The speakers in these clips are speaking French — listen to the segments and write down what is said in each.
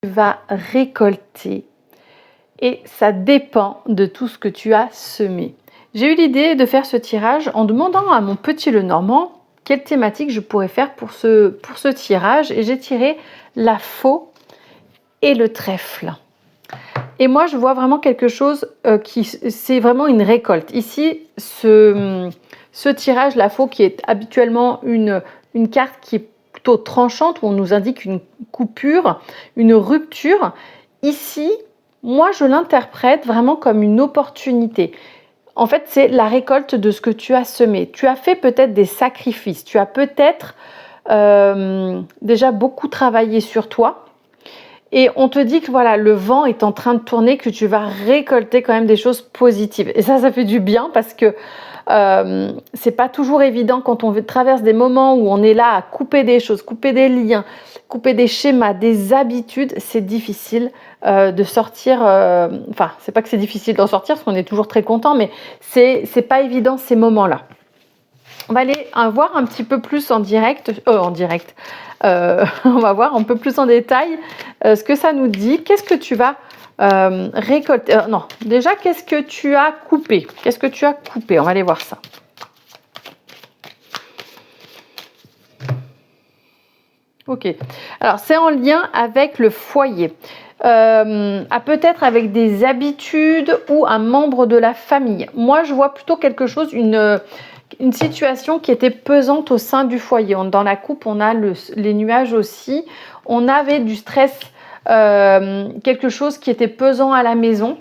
tu vas récolter et ça dépend de tout ce que tu as semé. J'ai eu l'idée de faire ce tirage en demandant à mon petit Lenormand quelle thématique je pourrais faire pour ce tirage et j'ai tiré la faux et le trèfle. Et moi, je vois vraiment quelque chose c'est vraiment une récolte. Ici, ce tirage, la faux, qui est habituellement une carte qui est plutôt tranchante, où on nous indique une coupure, une rupture. Ici, moi, je l'interprète vraiment comme une opportunité. En fait, c'est la récolte de ce que tu as semé. Tu as fait peut-être des sacrifices. Tu as peut-être déjà beaucoup travaillé sur toi. Et on te dit que voilà, le vent est en train de tourner, que tu vas récolter quand même des choses positives. Et ça fait du bien parce que c'est pas toujours évident quand on traverse des moments où on est là à couper des choses, couper des liens, couper des schémas, des habitudes. C'est difficile de sortir. Enfin, c'est pas que c'est difficile d'en sortir parce qu'on est toujours très content, mais c'est pas évident ces moments-là. On va aller voir un petit peu plus en direct. On va voir un peu plus en détail ce que ça nous dit. Qu'est-ce que tu vas récolter non, déjà, qu'est-ce que tu as coupé? Qu'est-ce que tu as coupé? On va aller voir ça. Ok. Alors, c'est en lien avec le foyer. Peut-être avec des habitudes ou un membre de la famille. Moi, je vois plutôt quelque chose, une situation qui était pesante au sein du foyer. Dans la coupe, on a les nuages aussi. On avait du stress, quelque chose qui était pesant à la maison.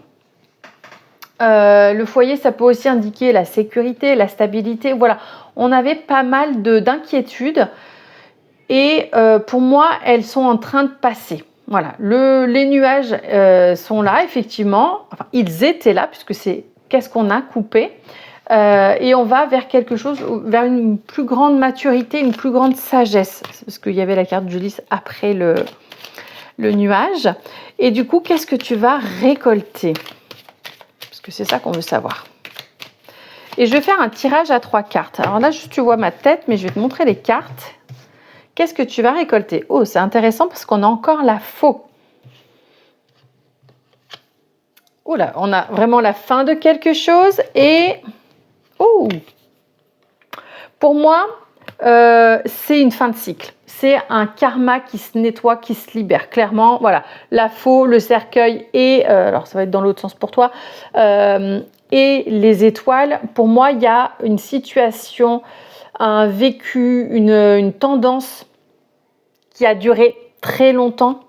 Le foyer, ça peut aussi indiquer la sécurité, la stabilité. Voilà, on avait pas mal d'inquiétudes. Et pour moi, elles sont en train de passer. Voilà, les nuages sont là, effectivement. Enfin, ils étaient là, puisque c'est qu'est-ce qu'on a coupé. Et on va vers quelque chose, vers une plus grande maturité, une plus grande sagesse. Parce qu'il y avait la carte Julice après le nuage. Et du coup, qu'est-ce que tu vas récolter? Parce que c'est ça qu'on veut savoir. Et je vais faire un tirage à 3 cartes. Alors là, juste tu vois ma tête, mais je vais te montrer les cartes. Qu'est-ce que tu vas récolter? Oh, c'est intéressant parce qu'on a encore la faux. Oh là, on a vraiment la fin de quelque chose et... Oh! Pour moi, c'est une fin de cycle. C'est un karma qui se nettoie, qui se libère. Clairement, voilà. La faux, le cercueil et... alors, ça va être dans l'autre sens pour toi. Et les étoiles. Pour moi, il y a une situation, un vécu, une tendance qui a duré très longtemps,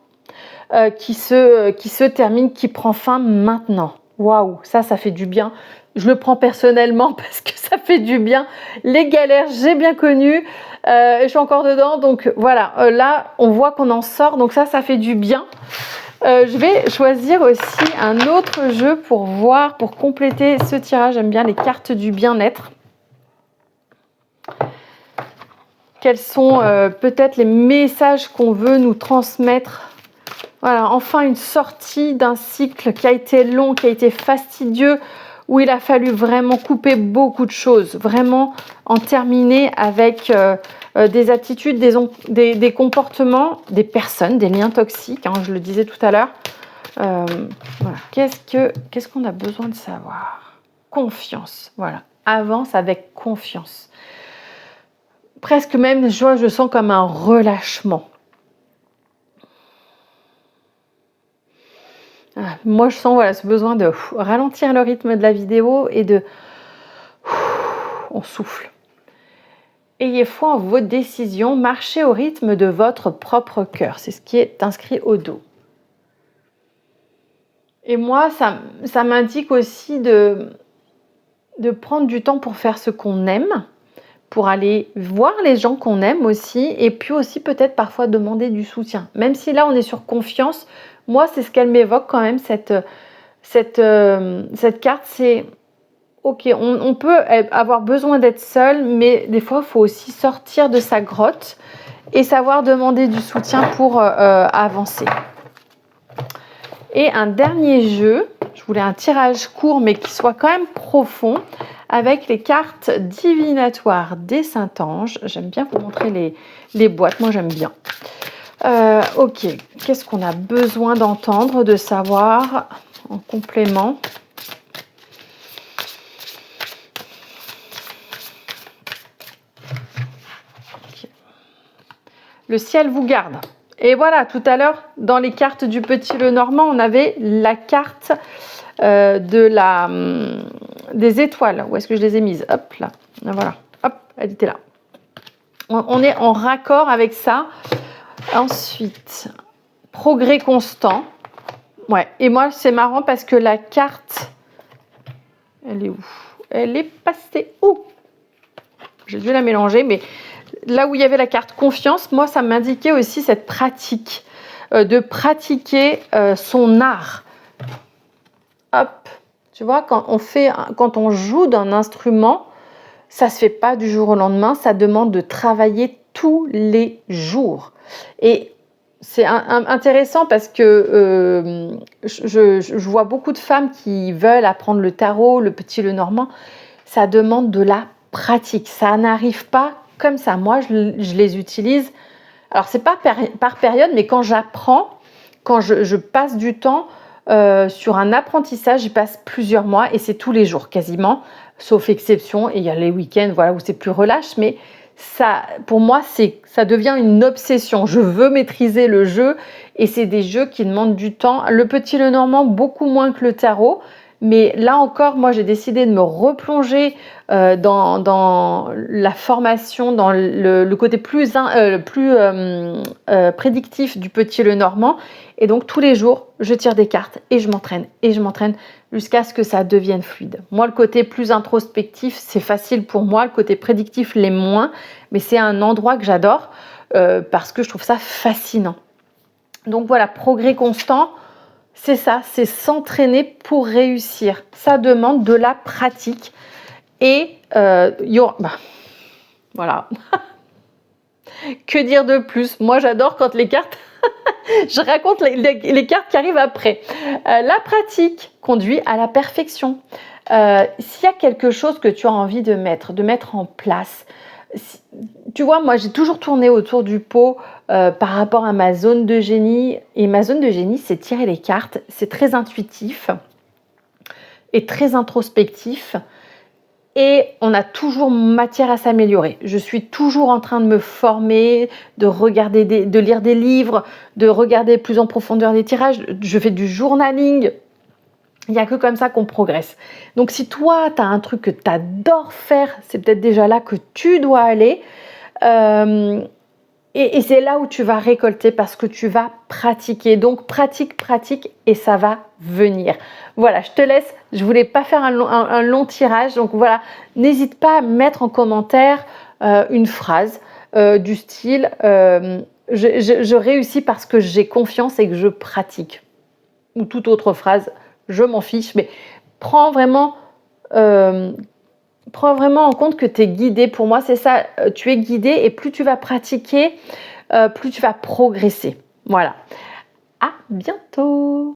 qui se termine, qui prend fin maintenant. Waouh, ça fait du bien. Je le prends personnellement parce que ça fait du bien. Les galères, j'ai bien connu. Je suis encore dedans. Donc voilà, là, on voit qu'on en sort. Donc ça fait du bien. Je vais choisir aussi un autre jeu pour voir, pour compléter ce tirage. J'aime bien les cartes du bien-être. Quels sont peut-être les messages qu'on veut nous transmettre? Voilà, enfin une sortie d'un cycle qui a été long, qui a été fastidieux, où il a fallu vraiment couper beaucoup de choses, vraiment en terminer avec des attitudes, des comportements, des personnes, des liens toxiques, hein, je le disais tout à l'heure. Voilà. Qu'est-ce qu'on a besoin de savoir? Confiance, voilà. Avance avec confiance. Presque même, je sens comme un relâchement. Moi, je sens voilà, ce besoin de ralentir le rythme de la vidéo et de... On souffle. Ayez foi en vos décisions, marchez au rythme de votre propre cœur. C'est ce qui est inscrit au dos. Et moi, ça m'indique aussi de prendre du temps pour faire ce qu'on aime, pour aller voir les gens qu'on aime aussi, et puis aussi peut-être parfois demander du soutien. Même si là, on est sur confiance, moi, c'est ce qu'elle m'évoque quand même, cette carte, c'est... Ok, on peut avoir besoin d'être seul, mais des fois, il faut aussi sortir de sa grotte et savoir demander du soutien pour avancer. Et un dernier jeu, je voulais un tirage court, mais qui soit quand même profond, avec les cartes divinatoires des Saint-Anges. J'aime bien vous montrer les boîtes, moi j'aime bien. Ok, qu'est-ce qu'on a besoin d'entendre, de savoir en complément? Okay. Le ciel vous garde. Et voilà, tout à l'heure, dans les cartes du Petit Lenormand, on avait la carte des étoiles. Où est-ce que je les ai mises? Hop, là. Voilà. Hop, elle était là. On est en raccord avec ça. Ensuite, progrès constant. Ouais, et moi, c'est marrant parce que la carte, elle est où? Elle est passée où? J'ai dû la mélanger, mais là où il y avait la carte confiance, moi, ça m'indiquait aussi cette pratique, de pratiquer son art. Hop, tu vois, quand on joue d'un instrument, ça se fait pas du jour au lendemain, ça demande de travailler tous les jours. Et c'est intéressant parce que je vois beaucoup de femmes qui veulent apprendre le tarot, le Petit Lenormand. Ça demande de la pratique. Ça n'arrive pas comme ça. Moi, je les utilise. Alors, c'est pas par période, mais quand j'apprends, quand je passe du temps sur un apprentissage, j'y passe plusieurs mois et c'est tous les jours quasiment, sauf exception. Et il y a les week-ends, voilà, où c'est plus relâche, mais ça, pour moi, ça devient une obsession. Je veux maîtriser le jeu et c'est des jeux qui demandent du temps. Le Petit Lenormand, beaucoup moins que le tarot. Mais là encore, moi, j'ai décidé de me replonger dans la formation, dans le côté plus prédictif du Petit Lenormand. Et donc, tous les jours, je tire des cartes et je m'entraîne jusqu'à ce que ça devienne fluide. Moi, le côté plus introspectif, c'est facile pour moi. Le côté prédictif, l'est moins. Mais c'est un endroit que j'adore parce que je trouve ça fascinant. Donc voilà, progrès constant. C'est ça, c'est s'entraîner pour réussir. Ça demande de la pratique. Et voilà. Que dire de plus? Moi, j'adore quand les cartes... Je raconte les cartes qui arrivent après. La pratique conduit à la perfection. S'il y a quelque chose que tu as envie de mettre en place, tu vois, moi, j'ai toujours tourné autour du pot par rapport à ma zone de génie. Et ma zone de génie, c'est tirer les cartes. C'est très intuitif et très introspectif. Et on a toujours matière à s'améliorer. Je suis toujours en train de me former, de lire des livres, de regarder plus en profondeur les tirages. Je fais du journaling. Il n'y a que comme ça qu'on progresse. Donc si toi, tu as un truc que tu adores faire, c'est peut-être déjà là que tu dois aller. Et c'est là où tu vas récolter parce que tu vas pratiquer. Donc pratique et ça va venir. Voilà, je te laisse. Je voulais pas faire un long tirage. Donc voilà, n'hésite pas à mettre en commentaire une phrase du style je réussis parce que j'ai confiance et que je pratique. Ou toute autre phrase, je m'en fiche. Mais prends vraiment en compte que tu es guidé. Pour moi, c'est ça, tu es guidé et plus tu vas pratiquer, plus tu vas progresser. Voilà. À bientôt!